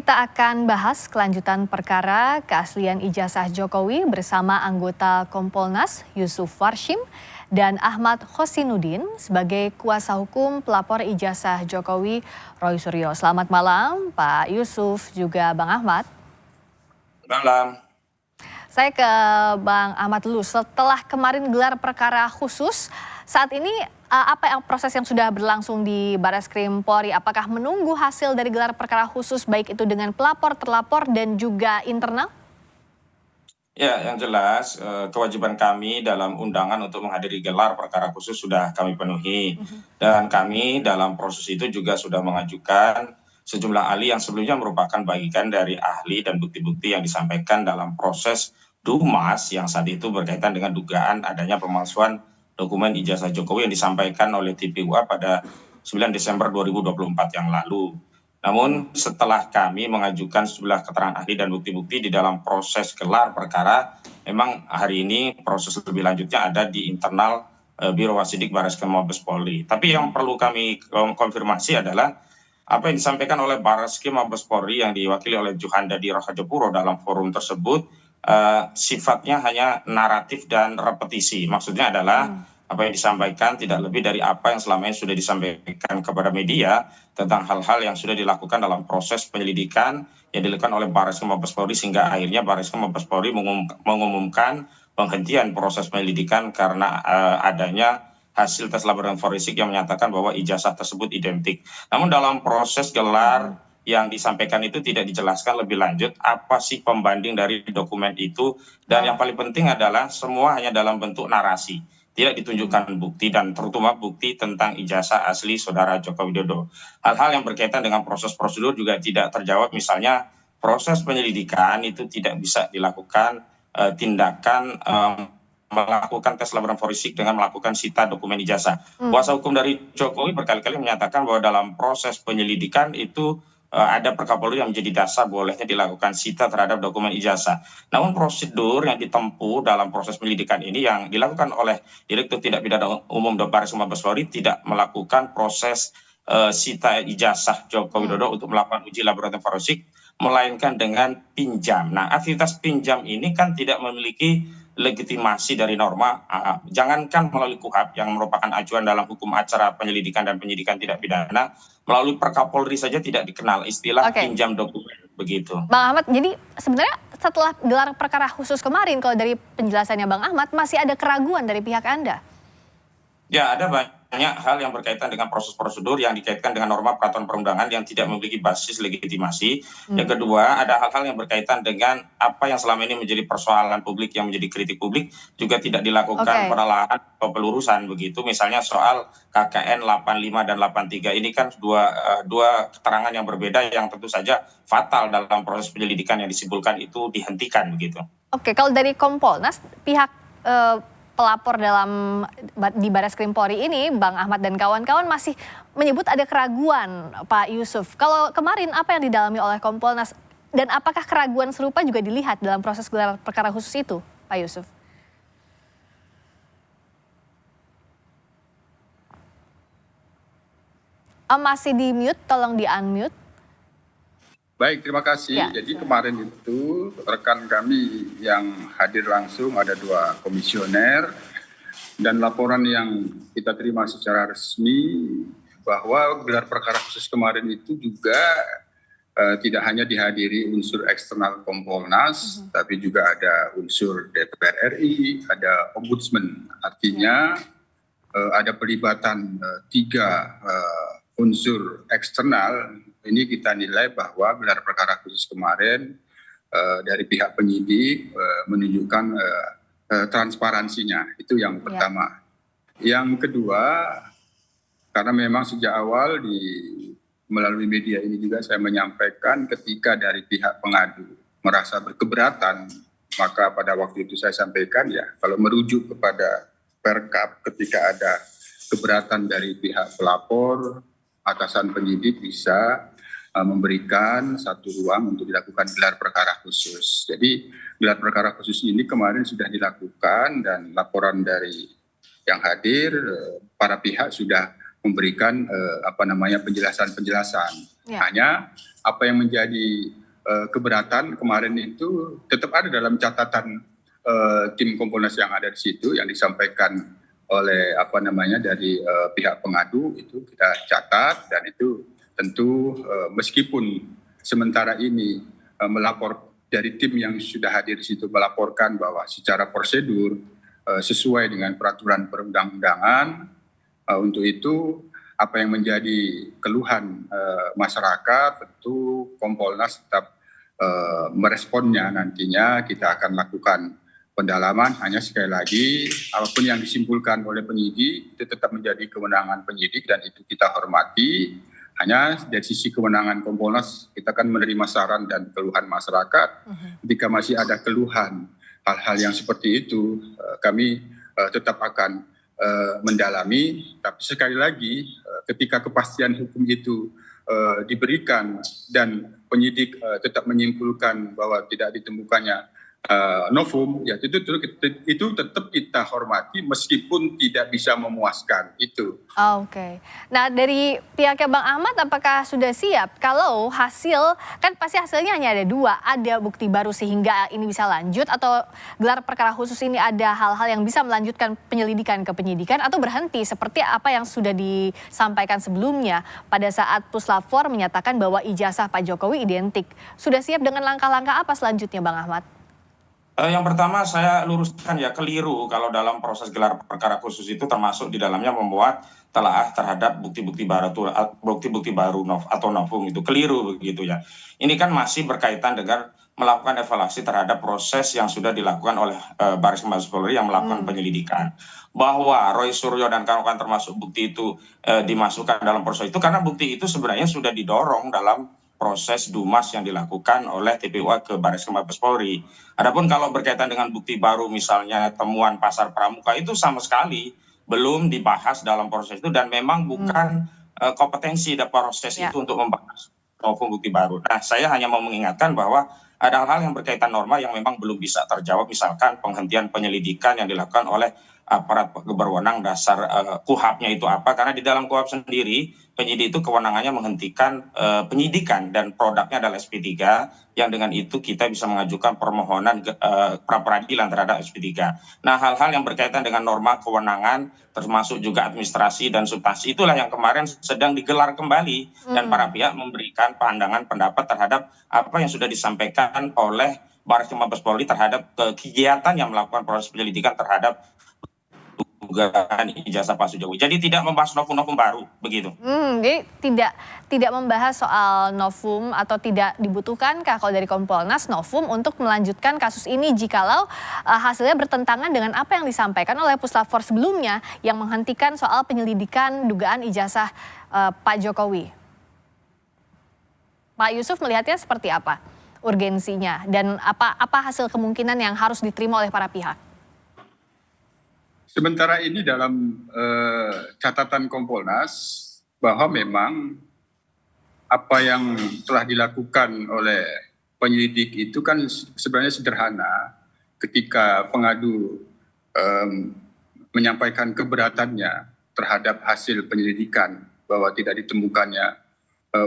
kita akan bahas kelanjutan perkara keaslian ijazah Jokowi bersama anggota Kompolnas Yusuf Warshim dan Ahmad Khosinudin sebagai kuasa hukum pelapor ijazah Jokowi Roy Suryo. Selamat malam Pak Yusuf juga Bang Ahmad. Malam. Saya ke Bang Ahmad dulu. Setelah kemarin gelar perkara khusus, saat ini apa proses yang sudah berlangsung di Barreskrim Polri? Apakah menunggu hasil dari gelar perkara khusus baik itu dengan pelapor, terlapor dan juga internal? Ya, yang jelas kewajiban kami dalam undangan untuk menghadiri gelar perkara khusus sudah kami penuhi. Dan kami dalam proses itu juga sudah mengajukan sejumlah ahli yang sebelumnya merupakan bagian dari ahli dan bukti-bukti yang disampaikan dalam proses Dumas yang saat itu berkaitan dengan dugaan adanya pemalsuan dokumen ijazah Jokowi yang disampaikan oleh TPUA pada 9 Desember 2024 yang lalu. Namun setelah kami mengajukan sejumlah keterangan ahli dan bukti-bukti di dalam proses gelar perkara, memang hari ini proses lebih lanjutnya ada di internal Biro Wasidik Barreskrim Mabes Polri. Tapi yang perlu kami konfirmasi adalah apa yang disampaikan oleh Barreskrim Mabes Polri yang diwakili oleh Juhanda di Rahajapuro dalam forum tersebut sifatnya hanya naratif dan repetisi. Maksudnya adalah apa yang disampaikan tidak lebih dari apa yang selama ini sudah disampaikan kepada media tentang hal-hal yang sudah dilakukan dalam proses penyelidikan yang dilakukan oleh Barreskrim Mabes Polri sehingga akhirnya Barreskrim Mabes Polri mengumumkan penghentian proses penyelidikan karena adanya hasil tes laboratorium forensik yang menyatakan bahwa ijazah tersebut identik. Namun dalam proses gelar yang disampaikan itu tidak dijelaskan lebih lanjut apa sih pembanding dari dokumen itu, dan yang paling penting adalah semua hanya dalam bentuk narasi, tidak ditunjukkan bukti dan terutama bukti tentang ijazah asli saudara Joko Widodo. Hal-hal yang berkaitan dengan proses prosedur juga tidak terjawab, misalnya proses penyelidikan itu tidak bisa dilakukan tindakan melakukan tes laboratorium forensik dengan melakukan sita dokumen ijazah. Kuasa hukum dari Jokowi berkali-kali menyatakan bahwa dalam proses penyelidikan itu ada Perkapolri yang menjadi dasar bolehnya dilakukan sita terhadap dokumen ijazah. Namun prosedur yang ditempuh dalam proses penyelidikan ini yang dilakukan oleh Direktur Tindak Pidana Umum Barreskrim Mabes Polri tidak melakukan proses sita ijazah Joko Widodo untuk melakukan uji laboratorium forensik, melainkan dengan pinjam. Nah, aktivitas pinjam ini kan tidak memiliki legitimasi dari norma, jangankan melalui KUHP yang merupakan acuan dalam hukum acara penyelidikan dan penyidikan tidak pidana, melalui Perkapolri saja tidak dikenal istilah pinjam dokumen begitu. Bang Ahmad, jadi sebenarnya setelah gelar perkara khusus kemarin, kalau dari penjelasannya Bang Ahmad, masih ada keraguan dari pihak Anda? Ya, ada banyak hal yang berkaitan dengan proses prosedur yang dikaitkan dengan norma peraturan perundangan yang tidak memiliki basis legitimasi. Yang kedua, ada hal-hal yang berkaitan dengan apa yang selama ini menjadi persoalan publik, yang menjadi kritik publik, juga tidak dilakukan penelaahan atau pelurusan begitu. Misalnya soal KKN 85 dan 83 ini kan dua keterangan yang berbeda yang tentu saja fatal dalam proses penyelidikan yang disimpulkan itu dihentikan begitu. Oke, kalau dari Kompolnas, pihak pelapor di Barreskrim Polri ini, Bang Ahmad dan kawan-kawan masih menyebut ada keraguan, Pak Yusuf. Kalau kemarin apa yang didalami oleh Kompolnas dan apakah keraguan serupa juga dilihat dalam proses gelar perkara khusus itu, Pak Yusuf? Masih di mute, tolong di unmute. Baik, terima kasih. Jadi kemarin itu rekan kami yang hadir langsung ada 2 komisioner dan laporan yang kita terima secara resmi bahwa gelar perkara khusus kemarin itu juga tidak hanya dihadiri unsur eksternal Kompolnas, tapi juga ada unsur DPR RI, ada Ombudsman. Artinya ada pelibatan 3 unsur eksternal. Ini kita nilai bahwa gelar perkara khusus kemarin dari pihak penyidik menunjukkan transparansinya. Itu yang pertama. Yang kedua, karena memang sejak awal melalui media ini juga saya menyampaikan ketika dari pihak pengadu merasa berkeberatan, maka pada waktu itu saya sampaikan ya kalau merujuk kepada Perkap ketika ada keberatan dari pihak pelapor, atasan penyidik bisa memberikan satu ruang untuk dilakukan gelar perkara khusus. Jadi gelar perkara khusus ini kemarin sudah dilakukan dan laporan dari yang hadir para pihak sudah memberikan penjelasan-penjelasan. Ya. Hanya apa yang menjadi keberatan kemarin itu tetap ada dalam catatan tim Kompolnas yang ada di situ yang disampaikan oleh dari pihak pengadu, itu kita catat, dan itu tentu meskipun sementara ini melapor dari tim yang sudah hadir di situ melaporkan bahwa secara prosedur sesuai dengan peraturan perundang-undangan, untuk itu apa yang menjadi keluhan masyarakat tentu Kompolnas tetap meresponnya. Nantinya kita akan lakukan pendalaman. Hanya sekali lagi, apapun yang disimpulkan oleh penyidik itu tetap menjadi kewenangan penyidik dan itu kita hormati. Hanya dari sisi kewenangan Kompolnas, kita akan menerima saran dan keluhan masyarakat. Jika masih ada keluhan hal-hal yang seperti itu, kami tetap akan mendalami. Tapi sekali lagi, ketika kepastian hukum itu diberikan dan penyidik tetap menyimpulkan bahwa tidak ditemukannya novum, ya itu tetap kita hormati meskipun tidak bisa memuaskan itu. Oke. Nah, dari pihaknya Bang Ahmad apakah sudah siap kalau hasil, kan pasti hasilnya hanya ada 2, ada bukti baru sehingga ini bisa lanjut, atau gelar perkara khusus ini ada hal-hal yang bisa melanjutkan penyelidikan ke penyidikan, atau berhenti seperti apa yang sudah disampaikan sebelumnya pada saat Puslap 4 menyatakan bahwa ijazah Pak Jokowi identik. Sudah siap dengan langkah-langkah apa selanjutnya Bang Ahmad? Yang pertama saya luruskan ya, keliru kalau dalam proses gelar perkara khusus itu termasuk di dalamnya membuat telaah terhadap bukti-bukti baru atau novum, itu keliru begitu ya. Ini kan masih berkaitan dengan melakukan evaluasi terhadap proses yang sudah dilakukan oleh Baris Krim Mabes Polri yang melakukan penyelidikan. Bahwa Roy Suryo dan kawan-kawan termasuk bukti itu dimasukkan dalam proses itu karena bukti itu sebenarnya sudah didorong dalam proses Dumas yang dilakukan oleh TPUA ke Baris Krim Mabes Polri. Adapun kalau berkaitan dengan bukti baru misalnya temuan pasar pramuka, itu sama sekali belum dibahas dalam proses itu dan memang bukan kompetensi dari proses itu untuk membahas maupun bukti baru. Nah, saya hanya mau mengingatkan bahwa ada hal-hal yang berkaitan norma yang memang belum bisa terjawab, misalkan penghentian penyelidikan yang dilakukan oleh aparat berwenang dasar KUHAP-nya itu apa, karena di dalam KUHAP sendiri penyidik itu kewenangannya menghentikan penyidikan dan produknya adalah SP3, yang dengan itu kita bisa mengajukan permohonan pra-peradilan terhadap SP3. Nah, hal-hal yang berkaitan dengan norma kewenangan termasuk juga administrasi dan substansi itulah yang kemarin sedang digelar kembali dan para pihak memberikan pandangan pendapat terhadap apa yang sudah disampaikan oleh Baris Krim Mabes Polri terhadap kegiatan yang melakukan proses penyelidikan terhadap dugaan ijazah Pak Jokowi. Jadi tidak membahas novum-novum baru begitu. Jadi tidak membahas soal novum atau tidak dibutuhkankah kalau dari Kompolnas novum untuk melanjutkan kasus ini jikalau hasilnya bertentangan dengan apa yang disampaikan oleh Puslap 4 sebelumnya yang menghentikan soal penyelidikan dugaan ijazah Pak Jokowi. Pak Yusuf melihatnya seperti apa urgensinya dan apa hasil kemungkinan yang harus diterima oleh para pihak? Sementara ini dalam catatan Kompolnas bahwa memang apa yang telah dilakukan oleh penyidik itu kan sebenarnya sederhana. Ketika pengadu menyampaikan keberatannya terhadap hasil penyelidikan bahwa tidak ditemukannya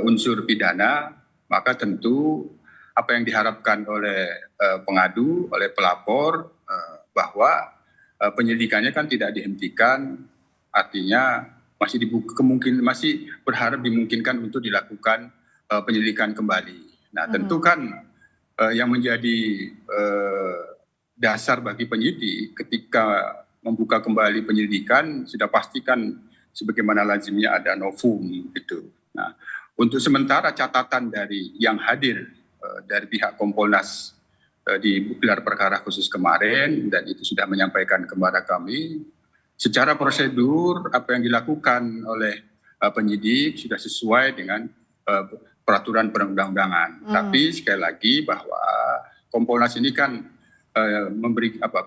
unsur pidana, maka tentu apa yang diharapkan oleh pengadu, oleh pelapor bahwa penyelidikannya kan tidak dihentikan, artinya masih berharap dimungkinkan untuk dilakukan penyelidikan kembali. Nah, tentu kan yang menjadi dasar bagi penyidik ketika membuka kembali penyelidikan sudah pastikan sebagaimana lazimnya ada novum gitu. Nah, untuk sementara catatan dari yang hadir dari pihak Kompolnas di gelar perkara khusus kemarin dan itu sudah menyampaikan kepada kami secara prosedur apa yang dilakukan oleh penyidik sudah sesuai dengan peraturan perundang-undangan. Tapi sekali lagi bahwa Kompolnas ini kan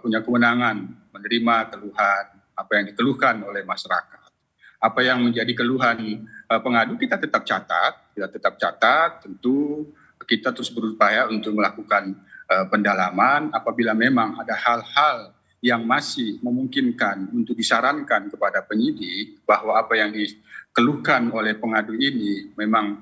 punya kewenangan menerima keluhan apa yang dikeluhkan oleh masyarakat. Apa yang menjadi keluhan pengadu kita tetap catat, tentu kita terus berupaya untuk melakukan pendalaman apabila memang ada hal-hal yang masih memungkinkan untuk disarankan kepada penyidik bahwa apa yang dikeluhkan oleh pengadu ini memang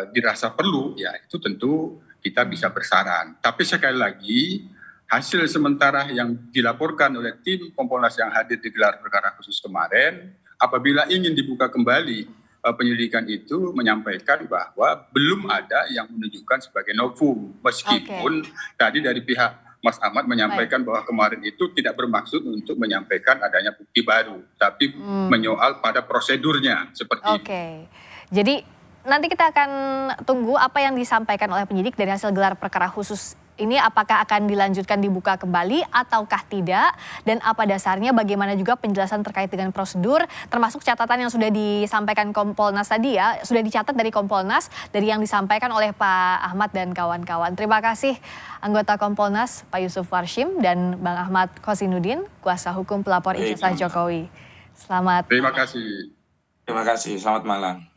dirasa perlu, ya itu tentu kita bisa bersaran. Tapi sekali lagi, hasil sementara yang dilaporkan oleh tim Kompolnas yang hadir di gelar perkara khusus kemarin, apabila ingin dibuka kembali penyelidikan itu, menyampaikan bahwa belum ada yang menunjukkan sebagai novum. Meskipun tadi dari pihak Mas Ahmad menyampaikan bahwa kemarin itu tidak bermaksud untuk menyampaikan adanya bukti baru, tapi menyoal pada prosedurnya seperti itu. Jadi nanti kita akan tunggu apa yang disampaikan oleh penyidik dari hasil gelar perkara khusus ini, apakah akan dilanjutkan dibuka kembali ataukah tidak, dan apa dasarnya, bagaimana juga penjelasan terkait dengan prosedur, termasuk catatan yang sudah disampaikan Kompolnas tadi ya, sudah dicatat dari Kompolnas, dari yang disampaikan oleh Pak Ahmad dan kawan-kawan. Terima kasih anggota Kompolnas Pak Yusuf Warshim dan Bang Ahmad Kozinudin, kuasa hukum pelapor ijazah Jokowi. Selamat. Terima kasih. Terima kasih, selamat malam.